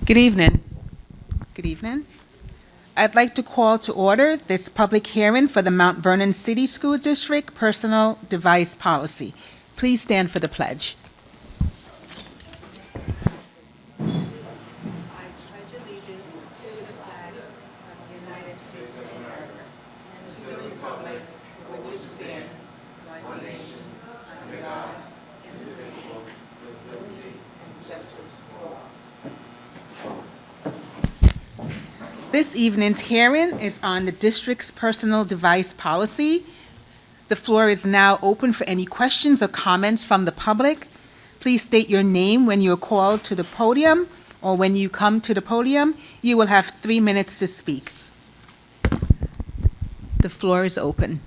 Good evening. Good evening. I'd like to call to order this public hearing for the Mount Vernon City School District Personal Device Policy. Please stand for the pledge. This evening's hearing is on the district's personal device policy. The floor is now open for any questions or comments from the public. Please state your name when you are called to the podium, or when you come to the podium. You will have 3 minutes to speak. The floor is open.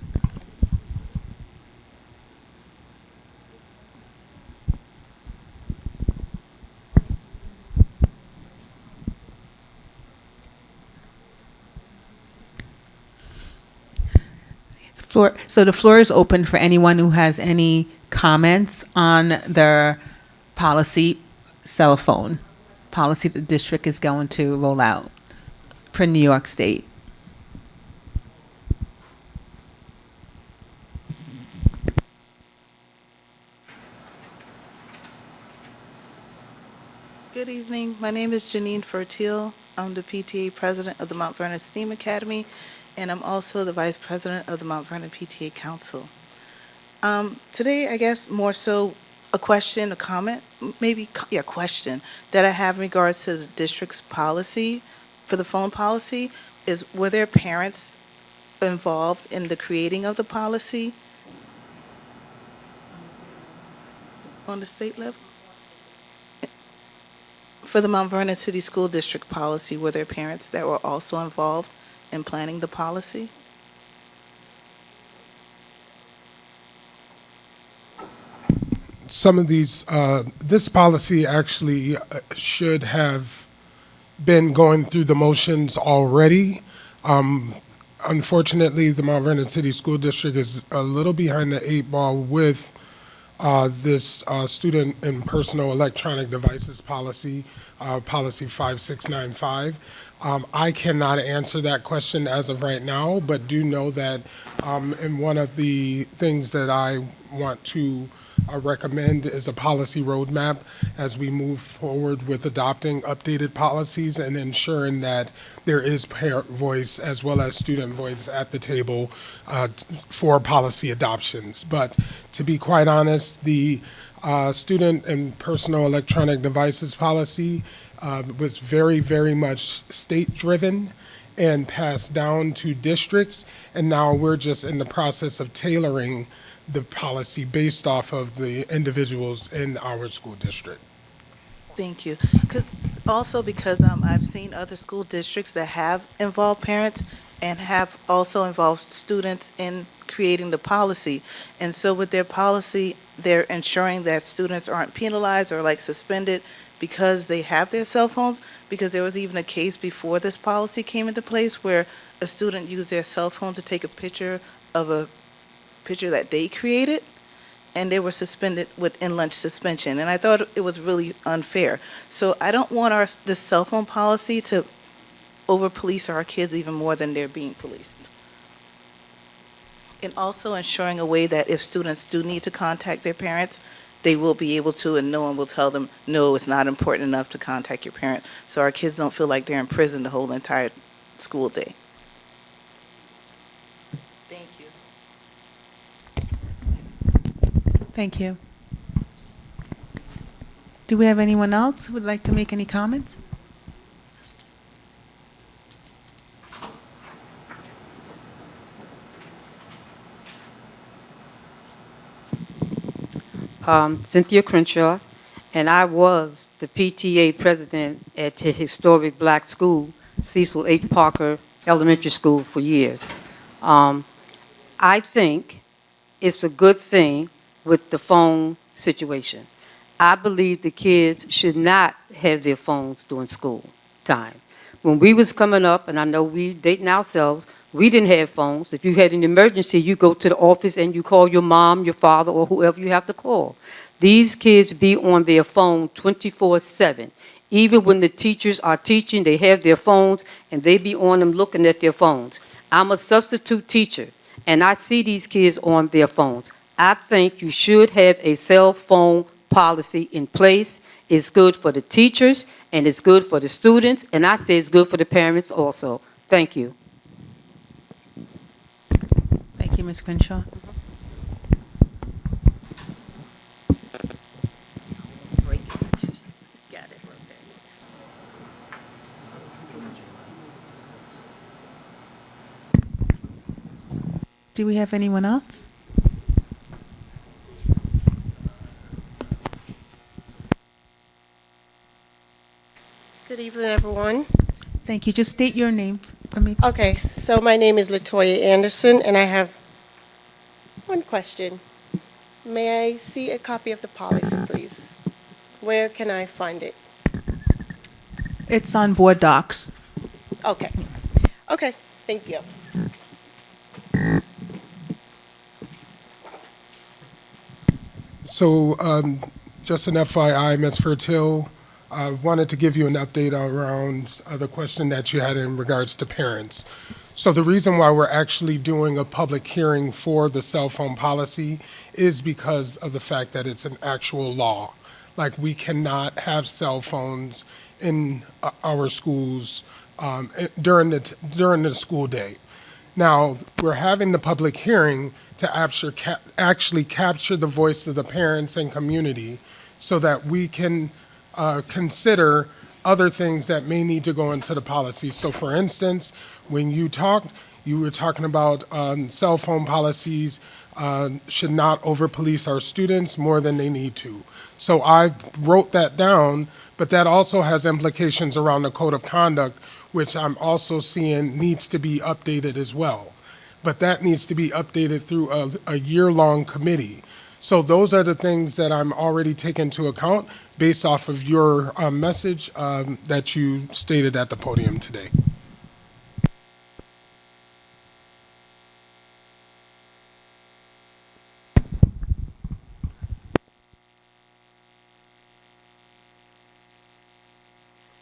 So the floor is open for anyone who has any comments on their policy cell phone policy the district is going to roll out for New York State. Good evening. My name is Janine Fertil. I'm the PTA president of the Mount Vernon STEAM Academy, and I'm also the vice president of the Mount Vernon PTA Council. Today, I guess more so a question, a comment, question that I have in regards to the district's policy for the phone policy is, were there parents involved in the creating of the policy on the state level? For the Mount Vernon City School District policy, were there parents that were also involved in planning the policy? Some of these, this policy actually should have been going through the motions already. Unfortunately, the Mount Vernon City School District is a little behind the 8 ball with this student and personal electronic devices policy, policy 5695. I cannot answer that question as of right now, but do know that in one of the things that I want to recommend is a policy roadmap as we move forward with adopting updated policies and ensuring that there is parent voice as well as student voice at the table for policy adoptions. But to be quite honest, the student and personal electronic devices policy was very, very much state-driven and passed down to districts, and now we're just in the process of tailoring the policy based off of the individuals in our school district. Thank you. Because I've seen other school districts that have involved parents and have also involved students in creating the policy. And so with their policy, they're ensuring that students aren't penalized or like suspended because they have their cell phones, because there was even a case before this policy came into place where a student used their cell phone to take a picture of a picture that they created, and they were suspended with in-lunch suspension. And I thought it was really unfair. So I don't want this cell phone policy to over-police our kids even more than they're being policed. And also ensuring a way that if students do need to contact their parents, they will be able to, and no one will tell them, no, it's not important enough to contact your parent, so our kids don't feel like they're in prison the whole entire school day. Thank you. Thank you. Do we have anyone else who would like to make any comments? Cynthia Crenshaw, and I was the PTA president at the historic black school, Cecil H. Parker Elementary School, for years. I think it's a good thing with the phone situation. I believe the kids should not have their phones during school time. When we was coming up, and I know we dating ourselves, we didn't have phones. If you had an emergency, you go to the office and you call your mom, your father, or whoever you have to call. These kids be on their phone 24/7. Even when the teachers are teaching, they have their phones, and they be on them looking at their phones. I'm a substitute teacher, and I see these kids on their phones. I think you should have a cell phone policy in place. It's good for the teachers, and it's good for the students, and I say it's good for the parents also. Thank you. Thank you, Ms. Crenshaw. Do we have anyone else? Good evening, everyone. Thank you. Just state your name for me. Okay, so my name is Latoya Anderson, and I have one question. May I see a copy of the policy, please? Where can I find it? It's on board docs. Okay. Okay, thank you. So, just an FYI, Ms. Fertil, I wanted to give you an update around the question that you had in regards to parents. So the reason why we're actually doing a public hearing for the cell phone policy is because of the fact that it's an actual law. Like, we cannot have cell phones in our schools during the school day. Now, we're having the public hearing to actually capture the voice of the parents and community so that we can consider other things that may need to go into the policy. So for instance, when you talked, you were talking about cell phone policies should not over-police our students more than they need to. So I wrote that down, but that also has implications around the code of conduct, which I'm also seeing needs to be updated as well. But that needs to be updated through a year-long committee. So those are the things that I'm already taking into account based off of your message that you stated at the podium today.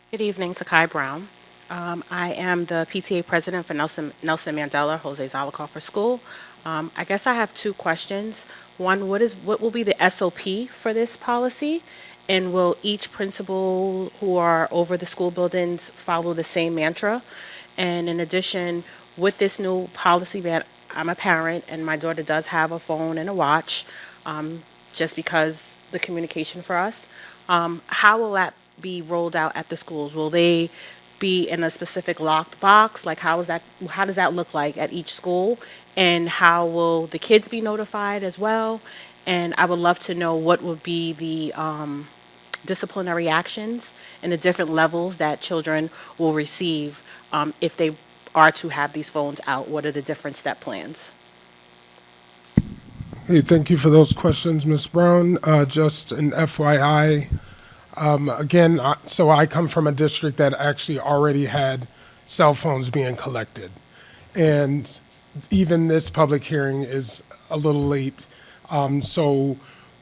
Good evening, Sakai Brown. I am the PTA president for Nelson Mandela Jose Zalikofer School. I guess I have two questions. One, what will be the SOP for this policy? And will each principal who are over the school buildings follow the same mantra? And in addition, with this new policy, that I'm a parent and my daughter does have a phone and a watch, just because the communication for us. How will that be rolled out at the schools? Will they be in a specific locked box? Like, how does that look like at each school? And how will the kids be notified as well? And I would love to know what would be the disciplinary actions and the different levels that children will receive if they are to have these phones out. What are the different step plans? Hey, thank you for those questions, Ms. Brown. Just an FYI, again, so I come from a district that actually already had cell phones being collected. And even this public hearing is a little late. I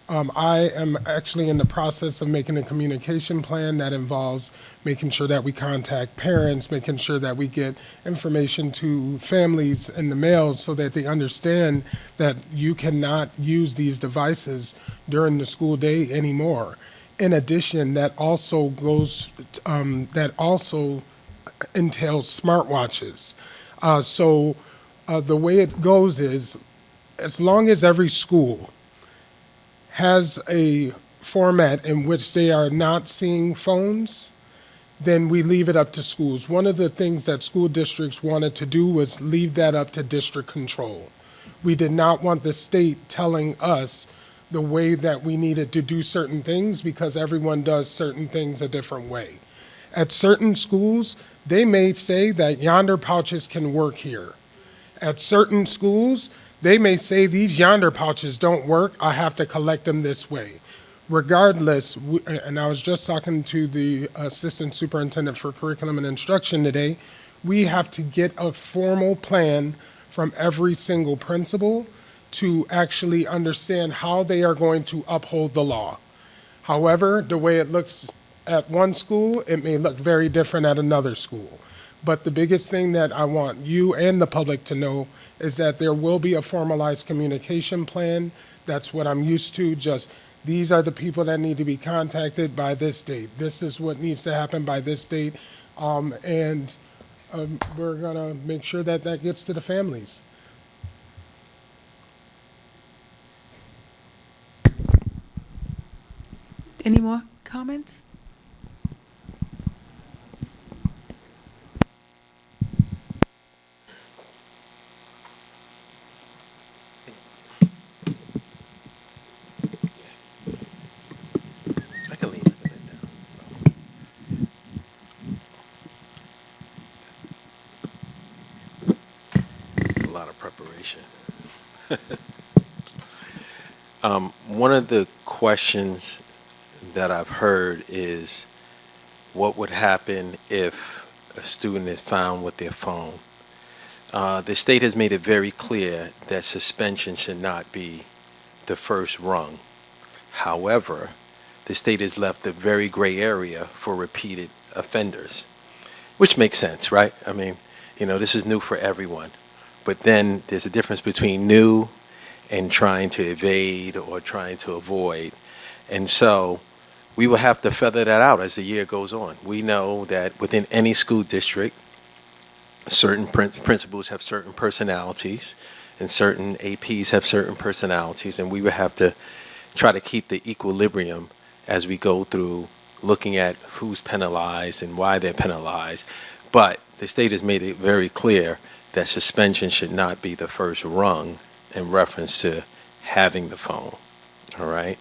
am actually in the process of making a communication plan that involves making sure that we contact parents, making sure that we get information to families in the mail so that they understand that you cannot use these devices during the school day anymore. In addition, that also entails smartwatches. The way it goes is, as long as every school has a format in which they are not seeing phones, then we leave it up to schools. One of the things that school districts wanted to do was leave that up to district control. We did not want the state telling us the way that we needed to do certain things because everyone does certain things a different way. At certain schools, they may say that yonder pouches can work here. At certain schools, they may say these yonder pouches don't work, I have to collect them this way. Regardless, and I was just talking to the Assistant Superintendent for Curriculum and Instruction today, we have to get a formal plan from every single principal to actually understand how they are going to uphold the law. However, the way it looks at one school, it may look very different at another school. But the biggest thing that I want you and the public to know is that there will be a formalized communication plan. That's what I'm used to, just these are the people that need to be contacted by this date. This is what needs to happen by this date. And we're gonna make sure that that gets to the families. Any more comments? I can lean it a bit down. It's a lot of preparation. One of the questions that I've heard is what would happen if a student is found with their phone? The state has made it very clear that suspension should not be the first rung. However, the state has left a very gray area for repeated offenders, which makes sense, right? I mean, this is new for everyone. But then there's a difference between new and trying to evade or trying to avoid. And so we will have to feather that out as the year goes on. We know that within any school district, certain principals have certain personalities and certain APs have certain personalities, and we would have to try to keep the equilibrium as we go through looking at who's penalized and why they're penalized. But the state has made it very clear that suspension should not be the first rung in reference to having the phone, all right?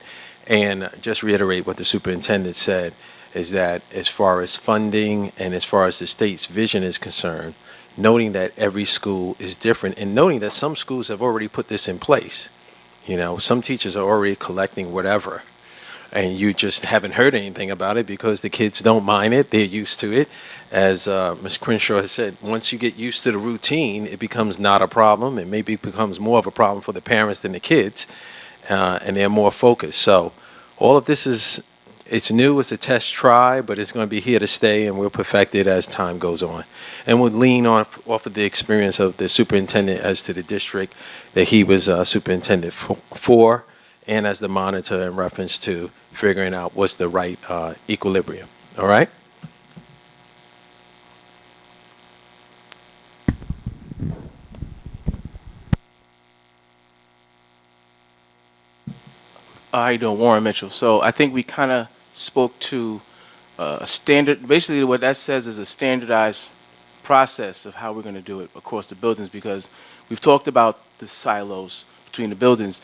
And just reiterate what the superintendent said, is that as far as funding and as far as the state's vision is concerned, noting that every school is different and noting that some schools have already put this in place. Some teachers are already collecting whatever, and you just haven't heard anything about it because the kids don't mind it. They're used to it. As Ms. Crenshaw has said, once you get used to the routine, it becomes not a problem. It maybe becomes more of a problem for the parents than the kids, and they're more focused. So all of this it's new, it's a test try, but it's going to be here to stay, and we'll perfect it as time goes on. And we'll lean off of the experience of the superintendent as to the district that he was superintendent for, and as the monitor in reference to figuring out what's the right equilibrium. All right? How you doing, Warren Mitchell? So I think we kind of spoke to a standard. Basically, what that says is a standardized process of how we're going to do it across the buildings, because we've talked about the silos between the buildings.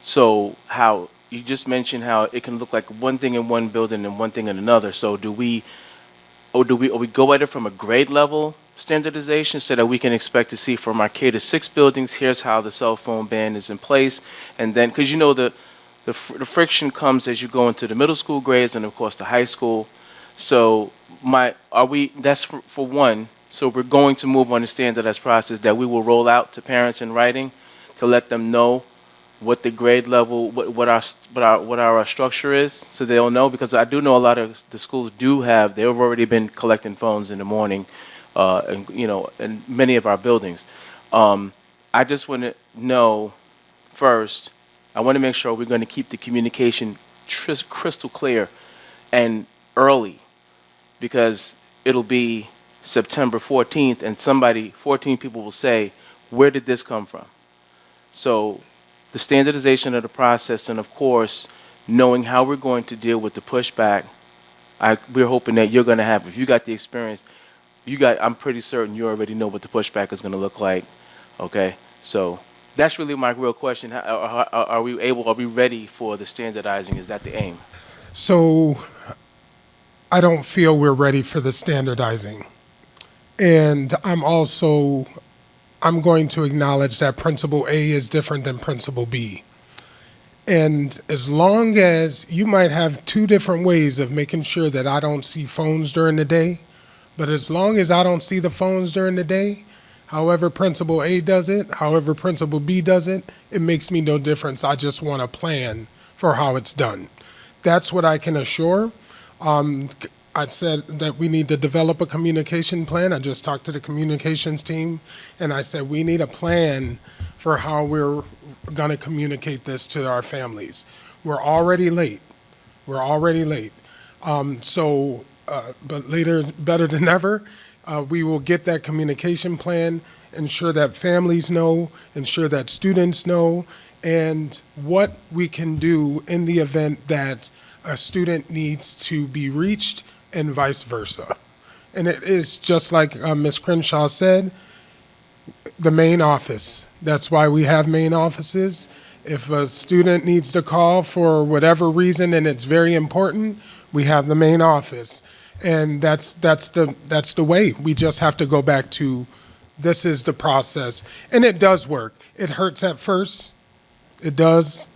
So how you just mentioned how it can look like one thing in one building and one thing in another. So do we go at it from a grade level standardization so that we can expect to see from our K to 6 buildings, here's how the cell phone ban is in place, and then because the friction comes as you go into the middle school grades and of course the high school. So that's for one. So we're going to move on the standardized process that we will roll out to parents in writing to let them know what the grade level, what our structure is, so they'll know, because I do know a lot of the schools they've already been collecting phones in the morning, and in many of our buildings. I just want to know first. I want to make sure we're going to keep the communication crystal clear and early, because it'll be September 14th and 14 people will say, where did this come from? So the standardization of the process, and of course, knowing how we're going to deal with the pushback, we're hoping that you're going to have, if you got the experience, I'm pretty certain you already know what the pushback is going to look like, okay? So that's really my real question. Are we ready for the standardizing? Is that the aim? So I don't feel we're ready for the standardizing. And I'm going to acknowledge that Principal A is different than Principal B. And as long as you might have two different ways of making sure that I don't see phones during the day, but as long as I don't see the phones during the day, however Principal A does it, however Principal B does it, it makes me no difference. I just want a plan for how it's done. That's what I can assure. I said that we need to develop a communication plan. I just talked to the communications team, and I said we need a plan for how we're going to communicate this to our families. We're already late. We're already late. But later, better than ever, we will get that communication plan, ensure that families know, ensure that students know, and what we can do in the event that a student needs to be reached and vice versa. And it is just like Ms. Crenshaw said, the main office. That's why we have main offices. If a student needs to call for whatever reason and it's very important, we have the main office. And that's the way. We just have to go back to this is the process. And it does work. It hurts at first. It does.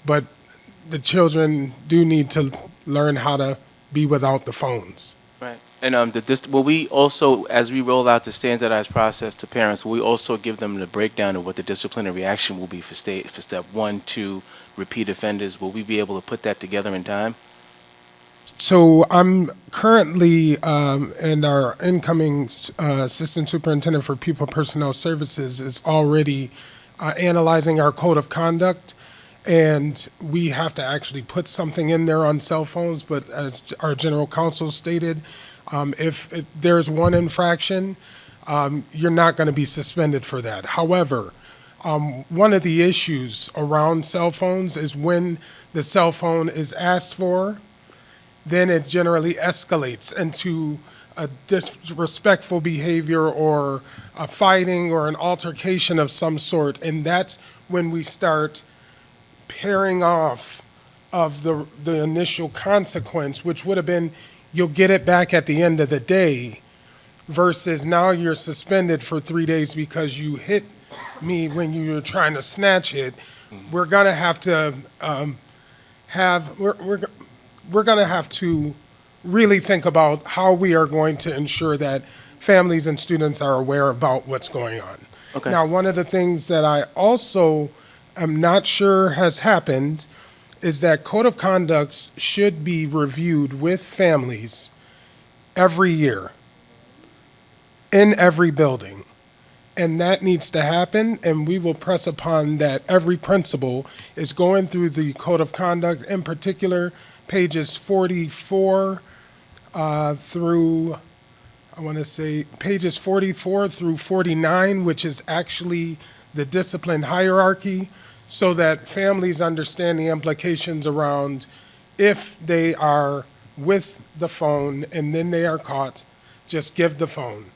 But the children do need to learn how to be without the phones. Right. And will we also, as we roll out the standardized process to parents, will we also give them the breakdown of what the disciplinary action will be for step 1, 2, repeat offenders? Will we be able to put that together in time? So I'm currently, and our incoming Assistant Superintendent for Pupil Personnel Services is already analyzing our code of conduct. And we have to actually put something in there on cell phones, but as our general counsel stated, if there's one infraction, you're not going to be suspended for that. However, one of the issues around cell phones is when the cell phone is asked for, then it generally escalates into a disrespectful behavior or a fighting or an altercation of some sort. And that's when we start pairing off of the initial consequence, which would have been you'll get it back at the end of the day, versus now you're suspended for 3 days because you hit me when you were trying to snatch it. We're gonna have to we're gonna have to really think about how we are going to ensure that families and students are aware about what's going on. Okay. Now, one of the things that I also am not sure has happened is that code of conducts should be reviewed with families every year in every building. And that needs to happen, and we will press upon that every principal is going through the code of conduct, in particular, pages 44 through, I want to say, pages 44 through 49, which is actually the discipline hierarchy, so that families understand the implications around if they are with the phone and then they are caught, just give the phone.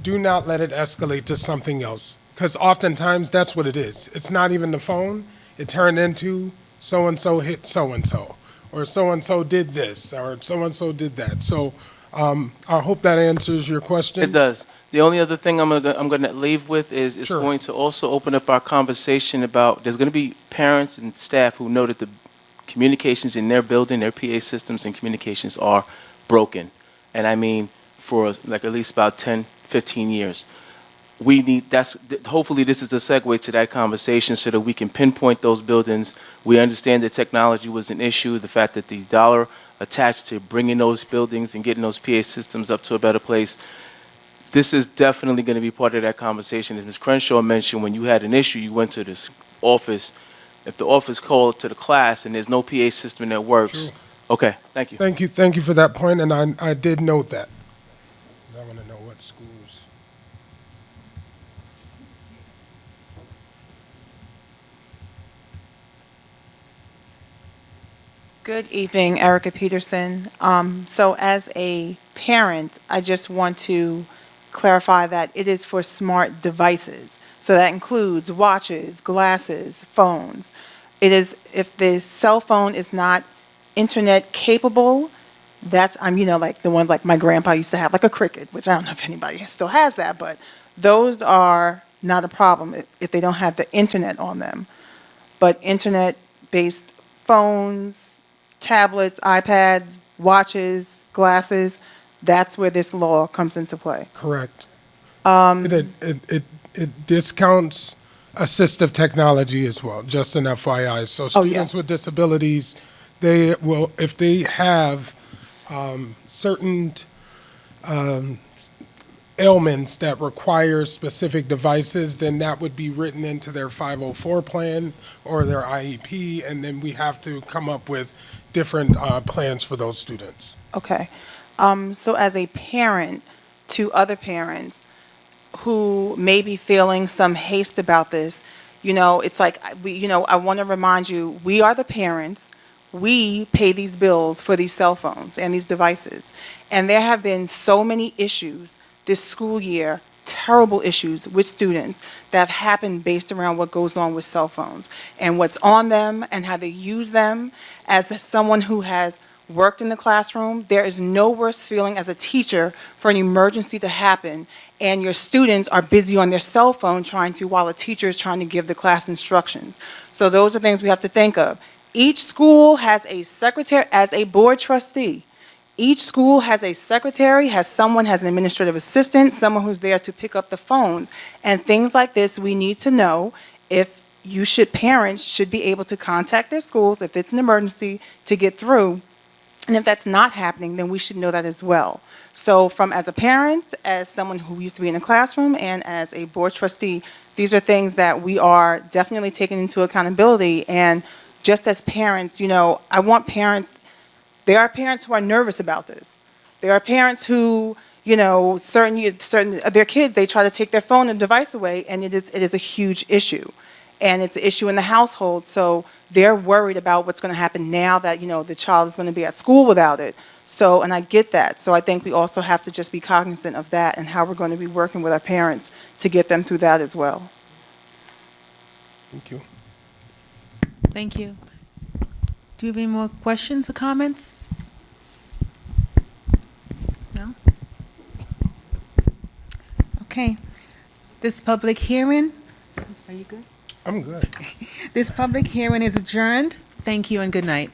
Do not let it escalate to something else, because oftentimes that's what it is. It's not even the phone. It turned into so-and-so hit so-and-so, or so-and-so did this, or so-and-so did that. So I hope that answers your question. It does. The only other thing I'm gonna leave with is it's Sure. going to also open up our conversation about, there's gonna be parents and staff who know that the communications in their building, their PA systems and communications are broken. And I mean, for like at least about 10, 15 years. Hopefully this is a segue to that conversation so that we can pinpoint those buildings. We understand that technology was an issue, the fact that the dollar attached to bringing those buildings and getting those PA systems up to a better place. This is definitely going to be part of that conversation. As Ms. Crenshaw mentioned, when you had an issue, you went to this office. If the office called to the class and there's no PA system that works, okay, thank you. Thank you for that point, and I did note that. I want to know what schools. Good evening, Erica Peterson. So as a parent, I just want to clarify that it is for smart devices. So that includes watches, glasses, phones. It is, if the cell phone is not internet capable, that's, like the one like my grandpa used to have, like a Cricket, which I don't know if anybody still has that, but those are not a problem if they don't have the internet on them. But internet-based phones, tablets, iPads, watches, glasses, that's where this law comes into play. Correct. It discounts assistive technology as well, just an FYI. So Oh, yeah. students with disabilities, they will, if they have certain ailments that require specific devices, then that would be written into their 504 plan or their IEP, and then we have to come up with different plans for those students. Okay. So as a parent to other parents who may be feeling some haste about this, it's like, I want to remind you, we are the parents. We pay these bills for these cell phones and these devices. And there have been so many issues this school year, terrible issues with students that have happened based around what goes on with cell phones and what's on them and how they use them. As someone who has worked in the classroom, there is no worse feeling as a teacher for an emergency to happen and your students are busy on their cell phone while a teacher is trying to give the class instructions. So those are things we have to think of. Each school has a secretary, as a board trustee. Each school has a secretary, has an administrative assistant, someone who's there to pick up the phones. And things like this, we need to know if parents should be able to contact their schools if it's an emergency to get through. And if that's not happening, then we should know that as well. So as a parent, as someone who used to be in a classroom, and as a board trustee, these are things that we are definitely taking into accountability. And just as parents, I want parents. There are parents who are nervous about this. There are parents who, certain their kids, they try to take their phone and device away, and it is a huge issue. And it's an issue in the household, so they're worried about what's going to happen now that, the child is going to be at school without it. So, and I get that. So I think we also have to just be cognizant of that and how we're going to be working with our parents to get them through that as well. Thank you. Thank you. Do you have any more questions or comments? No? Okay. This public hearing, are you good? I'm good. This public hearing is adjourned. Thank you and good night.